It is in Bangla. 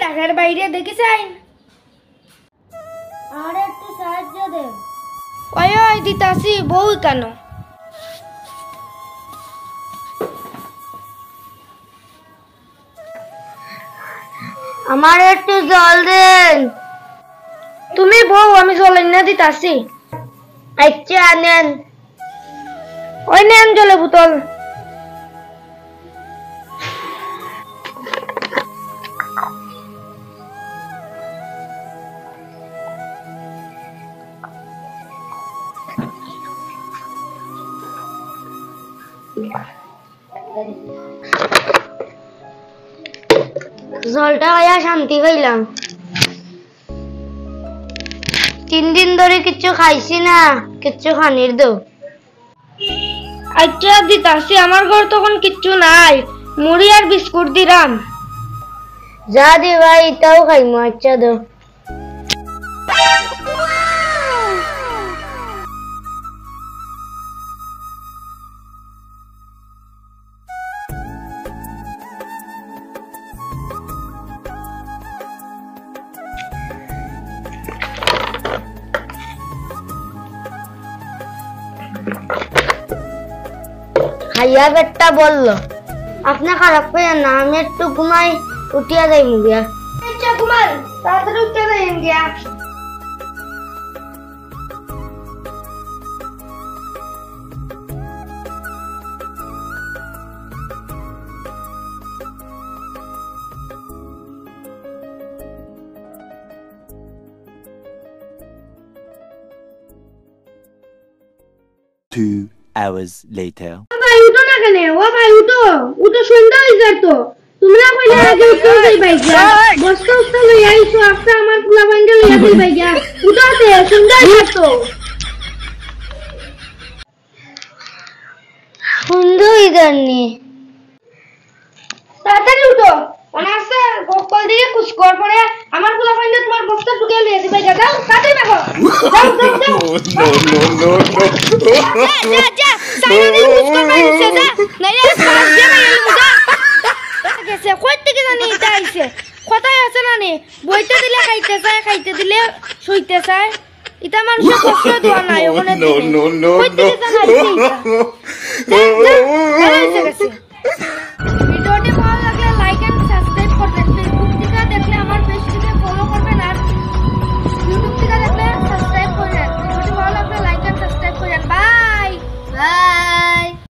ঢাকার বাইরে দেখেছেন? আর একটু সাহায্য দেন। ওই ওই দিতাছি, বউ কেন? আমার একটু জল দেন। তুমি বউ, আমি জল এনে দিতাছি। আচ্ছা নেন। ওই নেন জলের বোতল। জলটা খাইয়া শান্তি পাইলাম। 3 দিন ধরে কিচ্ছু খাইছি না, কিচ্ছু খানির দো। আচ্ছা দিতাছি, আমার ঘর তখন কিচ্ছু নাই, মুড়ি আর বিস্কুট দিলাম। যা দি ভাই, তাও খাইমু। আচ্ছা দো। খাইয়া পেটটা বললো। আপনি খারাপ পেয়েন না, আমি একটু ঘুমাই, উঠিয়া যাই মুগিয়া। আচ্ছা ঘুমান, তাড়াতাড়ি উঠে যাই গিয়া। Two hours later. ভাই উঠো না কেন? ও ভাই উঠো, উঠো, সন্ধ্যা হয়ে যায় তো। তোমরা কইলে আগে উঠো যাই ভাইয়া। বস্তা উঠতে লই আইছো, আজকে আমার পোলা ভাঙ্গে লইয়া যাই ভাইয়া। উঠোতে সন্ধ্যা হয়ে যায় তো। সন্ধ্যা হয়ে যায়নি, তাড়াতাড়ি উঠো। অনাসে কল দিয়ে কুছ কর পরে আমার পোলা ভাঙ্গে তোমার বস্তা ঢুকে লইয়া যাই ভাইয়া। যাও তাড়াতাড়ি দেখো। যাও যাও যাও। যা যা সাইরে কুছ কর মাইছে যা। নাইলে পাঁচ দিয়ে মাইল মুজা। গেছে কই থেকে জানি এটা আইছে। কথাই আছে না নে, বইতে দিলে খাইতে চায়, খাইতে দিলে শুইতে চায়। এটা মানুষের কষ্ট দেওয়া নাই ওখানে। কই থেকে জানা আইছে।